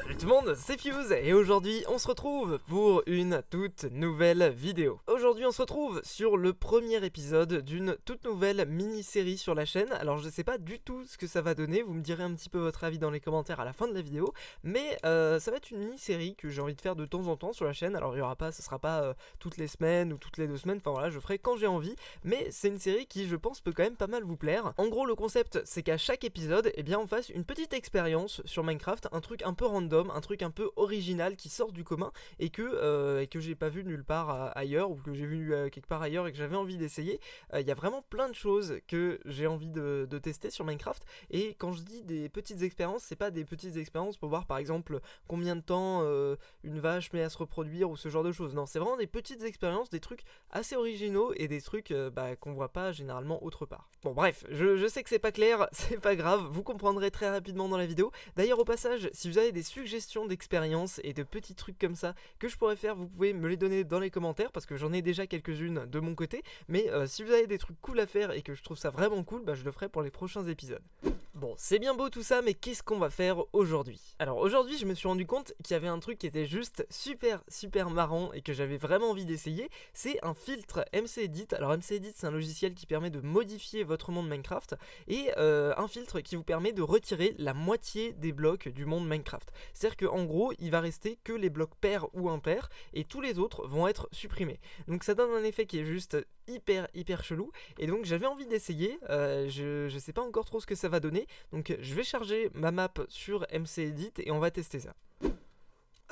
Salut tout le monde, c'est Fuse et aujourd'hui on se retrouve pour une toute nouvelle vidéo. Aujourd'hui on se retrouve sur le premier épisode d'une toute nouvelle mini-série sur la chaîne. Alors je sais pas du tout ce que ça va donner, vous me direz un petit peu votre avis dans les commentaires à la fin de la vidéo. Mais ça va être une mini-série que j'ai envie de faire de temps en temps sur la chaîne. Alors il y aura pas, ce sera pas toutes les semaines ou toutes les 2 semaines, enfin voilà, je ferai quand j'ai envie. Mais c'est une série qui je pense peut quand même pas mal vous plaire. En gros le concept c'est qu'à chaque épisode, eh bien on fasse une petite expérience sur Minecraft, un truc un peu random, un truc un peu original qui sort du commun et que j'ai pas vu nulle part ailleurs, ou que j'ai vu quelque part ailleurs et que j'avais envie d'essayer. Il y a vraiment plein de choses que j'ai envie de tester sur Minecraft. Et quand je dis des petites expériences, c'est pas des petites expériences pour voir par exemple combien de temps une vache met à se reproduire ou ce genre de choses. Non, c'est vraiment des petites expériences, des trucs assez originaux et des trucs qu'on voit pas généralement autre part. Bon bref, je sais que c'est pas clair, c'est pas grave, vous comprendrez très rapidement dans la vidéo. D'ailleurs au passage, si vous avez des suggestions d'expériences et de petits trucs comme ça que je pourrais faire, vous pouvez me les donner dans les commentaires parce que j'en ai déjà quelques-unes de mon côté. Mais si vous avez des trucs cool à faire et que je trouve ça vraiment cool, je le ferai pour les prochains épisodes. Bon, c'est bien beau tout ça, mais qu'est-ce qu'on va faire aujourd'hui? Alors aujourd'hui, je me suis rendu compte qu'il y avait un truc qui était juste super marrant et que j'avais vraiment envie d'essayer. C'est un filtre MCEdit. Alors MCEdit, c'est un logiciel qui permet de modifier votre monde Minecraft et un filtre qui vous permet de retirer la moitié des blocs du monde Minecraft. C'est-à-dire qu'en gros, il va rester que les blocs pairs ou impairs et tous les autres vont être supprimés. Donc ça donne un effet qui est juste hyper chelou et donc j'avais envie d'essayer. Je sais pas encore trop ce que ça va donner, donc je vais charger ma map sur MCEdit et on va tester ça.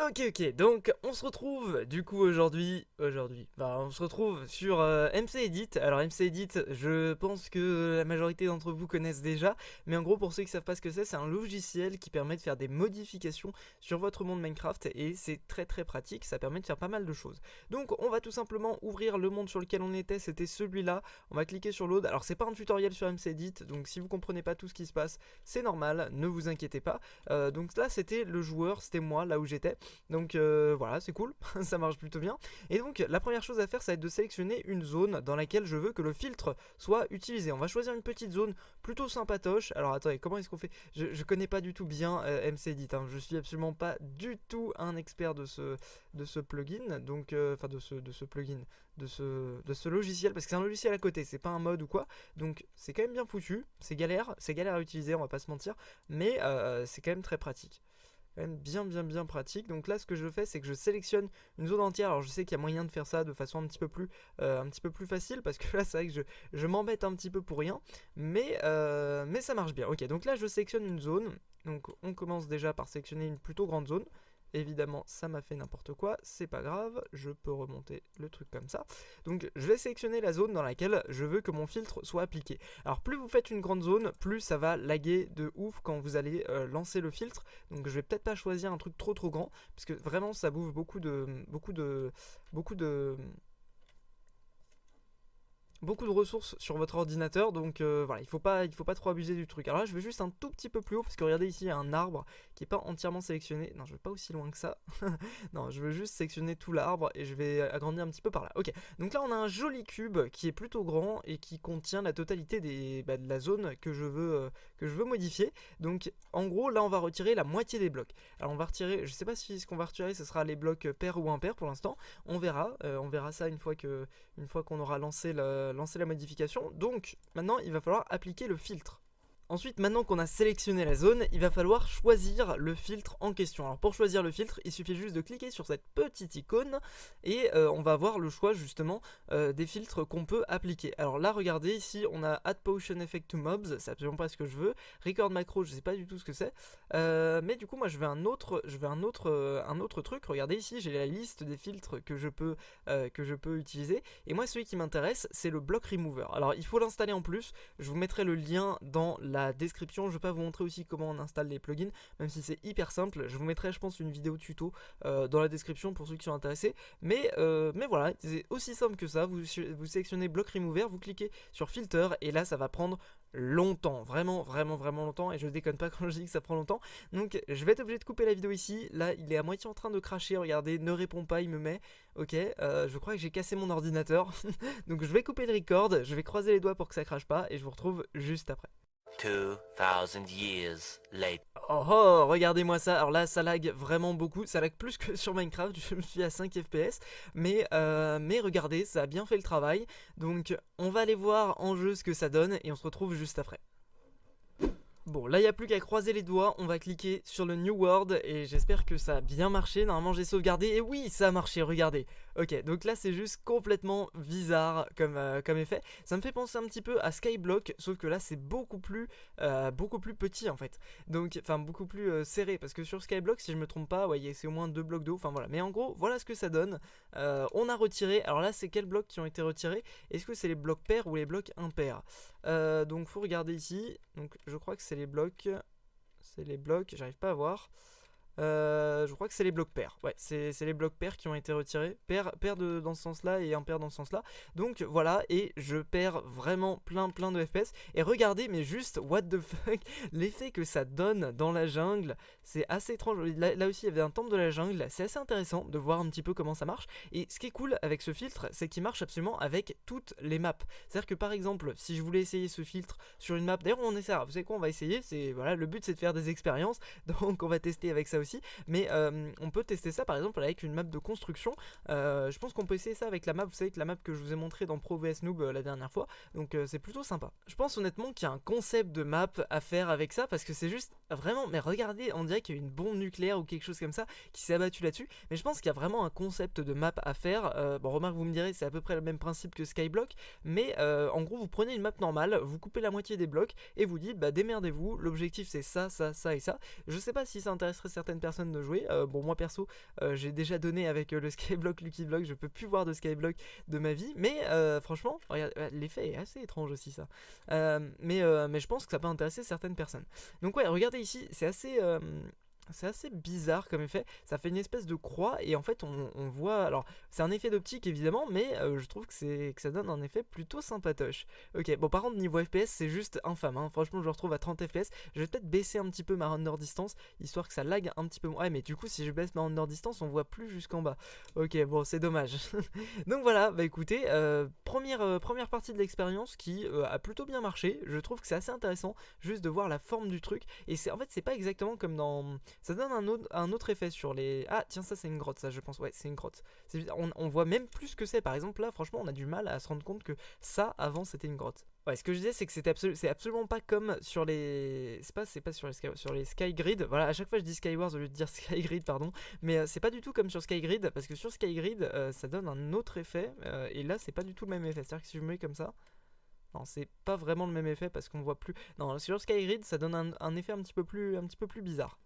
Ok, donc on se retrouve du coup aujourd'hui, on se retrouve sur MCEdit. Alors MCEdit, je pense que la majorité d'entre vous connaissent déjà, mais en gros pour ceux qui savent pas ce que c'est un logiciel qui permet de faire des modifications sur votre monde Minecraft et c'est très pratique, ça permet de faire pas mal de choses. Donc on va tout simplement ouvrir le monde sur lequel on était, c'était celui-là, on va cliquer sur load. Alors c'est pas un tutoriel sur MCEdit, donc si vous comprenez pas tout ce qui se passe, c'est normal, ne vous inquiétez pas. Donc là c'était le joueur, c'était moi là où j'étais. Donc voilà, c'est cool, ça marche plutôt bien. Et donc la première chose à faire, ça va être de sélectionner une zone dans laquelle je veux que le filtre soit utilisé. On va choisir une petite zone plutôt sympatoche. Alors attendez, comment est-ce qu'on fait? Je connais pas du tout bien MCEdit, hein. Je suis absolument pas du tout un expert de ce plugin, donc enfin de ce plugin, de ce logiciel, parce que c'est un logiciel à côté, c'est pas un mode ou quoi. Donc c'est quand même bien foutu, c'est galère à utiliser, on va pas se mentir, mais c'est quand même très pratique. Quand même bien pratique. Donc là ce que je fais c'est que je sélectionne une zone entière. Alors je sais qu'il y a moyen de faire ça de façon un petit peu plus facile, parce que là c'est vrai que je m'embête un petit peu pour rien, mais ça marche bien. Ok, donc là je sélectionne une zone. Donc on commence déjà par sélectionner une plutôt grande zone. Évidemment, ça m'a fait n'importe quoi, c'est pas grave, je peux remonter le truc comme ça. Donc je vais sélectionner la zone dans laquelle je veux que mon filtre soit appliqué. Alors plus vous faites une grande zone, plus ça va laguer de ouf quand vous allez lancer le filtre. Donc je vais peut-être pas choisir un truc trop grand, parce que vraiment ça bouffe beaucoup de ressources sur votre ordinateur, donc voilà, il faut pas trop abuser du truc. Alors là je vais juste un tout petit peu plus haut, parce que regardez ici il y a un arbre qui est pas entièrement sélectionné. Non, je vais pas aussi loin que ça. Non, je veux juste sélectionner tout l'arbre et je vais agrandir un petit peu par là. Ok, donc là on a un joli cube qui est plutôt grand et qui contient la totalité de la zone que je veux modifier. Donc en gros là on va retirer la moitié des blocs. Alors on va retirer, je sais pas si ce qu'on va retirer ce sera les blocs pairs ou impairs pour l'instant. On verra ça une fois qu'on aura lancé la modification. Donc maintenant il va falloir appliquer le filtre. Ensuite, maintenant qu'on a sélectionné la zone, il va falloir choisir le filtre en question. Alors pour choisir le filtre, il suffit juste de cliquer sur cette petite icône et on va avoir le choix justement des filtres qu'on peut appliquer. Alors là, regardez, ici on a Add Potion Effect to Mobs, c'est absolument pas ce que je veux. Record Macro, je sais pas du tout ce que c'est. Mais du coup, moi je veux un autre truc. Regardez ici, j'ai la liste des filtres que je peux utiliser. Et moi, celui qui m'intéresse, c'est le Block Remover. Alors il faut l'installer en plus. Je vous mettrai le lien dans la description. Je vais pas vous montrer aussi comment on installe les plugins, même si c'est hyper simple. Je vous mettrai je pense une vidéo tuto dans la description pour ceux qui sont intéressés, mais voilà, c'est aussi simple que ça. Vous sélectionnez Block Remover, vous cliquez sur Filter et là ça va prendre longtemps, vraiment longtemps, et je déconne pas quand je dis que ça prend longtemps. Donc je vais être obligé de couper la vidéo ici. Là il est à moitié en train de cracher, regardez, ne répond pas, il me met ok, je crois que j'ai cassé mon ordinateur. Donc je vais couper le record, je vais croiser les doigts pour que ça crache pas et je vous retrouve juste après. 2,000 years later. Oh oh, regardez-moi ça. Alors là, ça lag vraiment beaucoup. Ça lag plus que sur Minecraft. Je me suis à 5 FPS. Mais regardez, ça a bien fait le travail. Donc, on va aller voir en jeu ce que ça donne et on se retrouve juste après. Bon, là, il n'y a plus qu'à croiser les doigts. On va cliquer sur le New World et j'espère que ça a bien marché. Normalement, j'ai sauvegardé et oui, ça a marché, regardez. Ok, donc là, c'est juste complètement bizarre comme effet. Ça me fait penser un petit peu à Skyblock, sauf que là, c'est beaucoup plus petit en fait. Donc, enfin, beaucoup plus serré. Parce que sur Skyblock, si je me trompe pas, ouais, c'est au moins 2 blocs d'eau. Enfin, voilà. Mais en gros, voilà ce que ça donne. On a retiré. Alors là, c'est quels blocs qui ont été retirés? Est-ce que c'est les blocs pairs ou les blocs impairs? Donc, faut regarder ici. Donc, je crois que c'est les blocs. C'est les blocs, j'arrive pas à voir. Je crois que c'est les blocs pairs. Ouais, c'est les blocs pairs qui ont été retirés. Pair dans ce sens-là et impair dans ce sens-là. Donc voilà, et je perds vraiment plein de FPS. Et regardez, mais juste, what the fuck, l'effet que ça donne dans la jungle, c'est assez étrange. Là aussi, il y avait un temple de la jungle. C'est assez intéressant de voir un petit peu comment ça marche. Et ce qui est cool avec ce filtre, c'est qu'il marche absolument avec toutes les maps. C'est-à-dire que par exemple, si je voulais essayer ce filtre sur une map, d'ailleurs on essaiera, vous savez quoi, on va essayer. Voilà, le but c'est de faire des expériences. Donc on va tester avec ça aussi. Mais on peut tester ça par exemple avec une map de construction. Je pense qu'on peut essayer ça avec la map, vous savez que la map que je vous ai montré dans Pro vs Noob la dernière fois. Donc c'est plutôt sympa. Je pense honnêtement qu'il y a un concept de map à faire avec ça, parce que c'est juste vraiment, mais regardez, on dirait qu'il y a une bombe nucléaire ou quelque chose comme ça qui s'est abattue là-dessus. Mais je pense qu'il y a vraiment un concept de map à faire. Bon, remarque, vous me direz, c'est à peu près le même principe que Skyblock. Mais en gros, vous prenez une map normale, vous coupez la moitié des blocs et vous dites, bah démerdez-vous, l'objectif c'est ça, ça, ça et ça. Je sais pas si ça intéresserait certaines personnes de jouer. Bon, moi perso, j'ai déjà donné avec le Skyblock Lucky Block, je peux plus voir de Skyblock de ma vie. Mais franchement, regarde, l'effet est assez étrange aussi ça. Mais je pense que ça peut intéresser certaines personnes. Donc ouais, regardez ici, c'est assez bizarre comme effet. Ça fait une espèce de croix et en fait on voit, alors c'est un effet d'optique évidemment, mais je trouve que ça donne un effet plutôt sympatoche. Ok, bon par contre niveau FPS c'est juste infâme, hein. Franchement je le retrouve à 30 FPS. Je vais peut-être baisser un petit peu ma render distance, histoire que ça lag un petit peu moins. Ouais, mais du coup si je baisse ma render distance on voit plus jusqu'en bas. Ok, bon c'est dommage. Donc voilà, bah écoutez, première partie de l'expérience qui a plutôt bien marché. Je trouve que c'est assez intéressant juste de voir la forme du truc. Et en fait c'est pas exactement comme dans... Ça donne un autre effet sur les... Ah tiens, ça c'est une grotte, ça je pense. Ouais, c'est une grotte. On voit même plus ce que c'est. Par exemple là, franchement on a du mal à se rendre compte que ça avant c'était une grotte. Ouais, ce que je disais c'est que c'est absolument pas comme sur les... C'est pas sur les Skygrid. Voilà, à chaque fois je dis Skywars au lieu de dire Skygrid, pardon. Mais c'est pas du tout comme sur Skygrid, parce que sur Skygrid ça donne un autre effet. Et là c'est pas du tout le même effet. C'est-à-dire que si je me mets comme ça... Non, c'est pas vraiment le même effet parce qu'on voit plus... Non, sur Skygrid ça donne un effet un petit peu plus bizarre.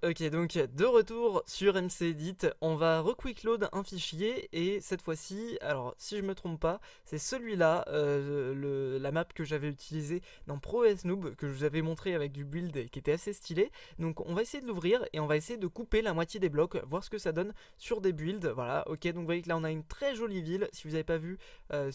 Ok, donc de retour sur MC-Edit, on va requickload un fichier et cette fois-ci, alors si je me trompe pas, c'est celui-là, la map que j'avais utilisée dans Pro vs Noob, que je vous avais montré avec du build et qui était assez stylé. Donc on va essayer de l'ouvrir et on va essayer de couper la moitié des blocs, voir ce que ça donne sur des builds. Voilà, ok, donc vous voyez que là on a une très jolie ville. Si vous n'avez pas vu ça,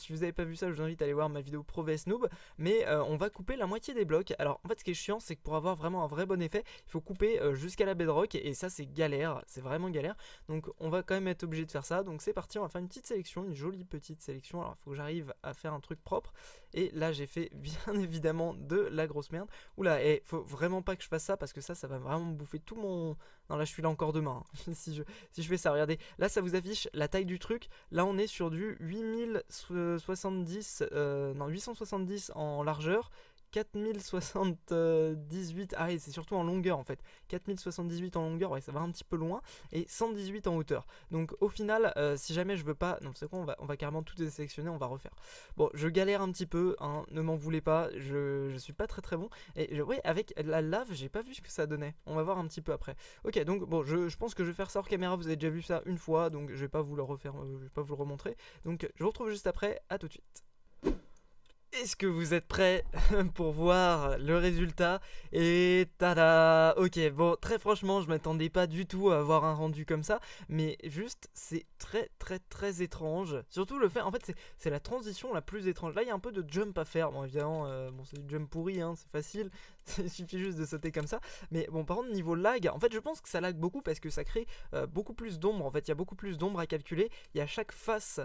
je vous invite à aller voir ma vidéo Pro vs Noob. Mais on va couper la moitié des blocs. Alors en fait ce qui est chiant, c'est que pour avoir vraiment un vrai bon effet, il faut couper jusqu'à la bedrock et ça c'est galère, c'est vraiment galère. Donc on va quand même être obligé de faire ça. Donc c'est parti, on va faire une petite sélection, une jolie petite sélection. Alors il faut que j'arrive à faire un truc propre. Et là j'ai fait bien évidemment de la grosse merde. Oula, et faut vraiment pas que je fasse ça parce que ça va vraiment me bouffer tout mon... Non là je suis là encore demain hein. si je fais ça, regardez. Là ça vous affiche la taille du truc. Là on est sur du 870 en largeur. 4078, ah oui, c'est surtout en longueur en fait. 4078 en longueur, ouais, ça va un petit peu loin. Et 118 en hauteur. Donc au final, si jamais je veux pas... Non, c'est quoi, on va carrément tout désélectionner, on va refaire. Bon, je galère un petit peu, hein, ne m'en voulez pas, je suis pas très bon. Et ouais, avec la lave, j'ai pas vu ce que ça donnait. On va voir un petit peu après. Ok, donc bon, je pense que je vais faire ça hors caméra, vous avez déjà vu ça une fois, donc je vais pas vous le refaire, je vais pas vous le remontrer. Donc je vous retrouve juste après, à tout de suite. Est-ce que vous êtes prêts pour voir le résultat? Et tada! Ok, bon, très franchement, je m'attendais pas du tout à avoir un rendu comme ça, mais juste, c'est très étrange. Surtout le fait, en fait, c'est la transition la plus étrange. Là, il y a un peu de jump à faire. Bon, évidemment, bon, c'est du jump pourri, hein, c'est facile. il suffit juste de sauter comme ça. Mais bon, par contre, niveau lag, en fait, je pense que ça lag beaucoup parce que ça crée beaucoup plus d'ombre. En fait, il y a beaucoup plus d'ombre à calculer. Il y a chaque face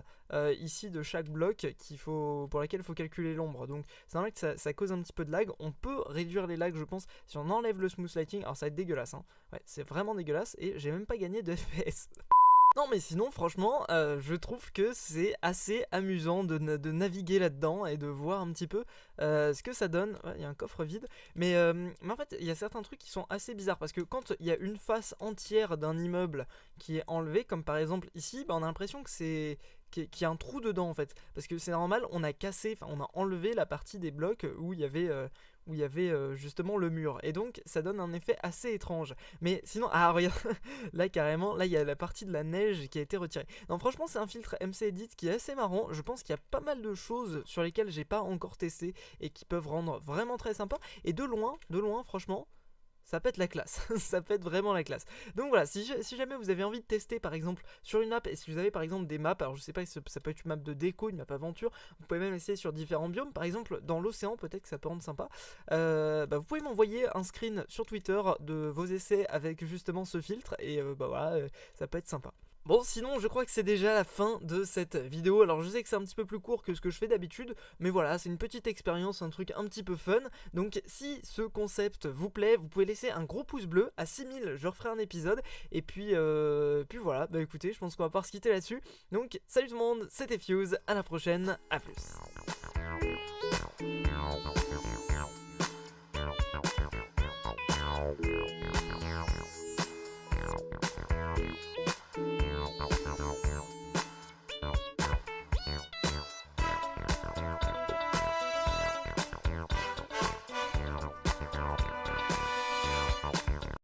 ici de chaque bloc pour laquelle il faut calculer l'ombre. Donc, c'est normal que ça cause un petit peu de lag. On peut réduire les lags, je pense, si on enlève le smooth lighting. Alors, ça va être dégueulasse, hein. Ouais, c'est vraiment dégueulasse et j'ai même pas gagné de FPS. Non mais sinon franchement je trouve que c'est assez amusant de naviguer là-dedans et de voir un petit peu ce que ça donne. Ouais, il y a un coffre vide mais en fait il y a certains trucs qui sont assez bizarres parce que quand il y a une face entière d'un immeuble qui est enlevée, comme par exemple ici, on a l'impression que c'est qu'il y a un trou dedans en fait, parce que c'est normal, on a cassé, enfin on a enlevé la partie des blocs où il y avait justement le mur, et donc ça donne un effet assez étrange. Mais sinon, ah regarde, là carrément, là il y a la partie de la neige qui a été retirée. Non franchement c'est un filtre MC Edit qui est assez marrant, je pense qu'il y a pas mal de choses sur lesquelles j'ai pas encore testé et qui peuvent rendre vraiment très sympa, et de loin franchement, ça pète la classe, ça pète vraiment la classe. Donc voilà, si jamais vous avez envie de tester par exemple sur une map, et si vous avez par exemple des maps, alors je sais pas, ça peut être une map de déco, une map aventure, vous pouvez même essayer sur différents biomes, par exemple dans l'océan, peut-être que ça peut rendre sympa. Vous pouvez m'envoyer un screen sur Twitter de vos essais avec justement ce filtre, et voilà, ça peut être sympa. Bon, sinon je crois que c'est déjà la fin de cette vidéo. Alors je sais que c'est un petit peu plus court que ce que je fais d'habitude, mais voilà, c'est une petite expérience, un truc un petit peu fun. Donc si ce concept vous plaît, vous pouvez laisser un gros pouce bleu. À 6000 je referai un épisode. Et puis voilà, bah écoutez, je pense qu'on va pouvoir se quitter là-dessus. Donc salut tout le monde, c'était Fuse, à la prochaine, à plus.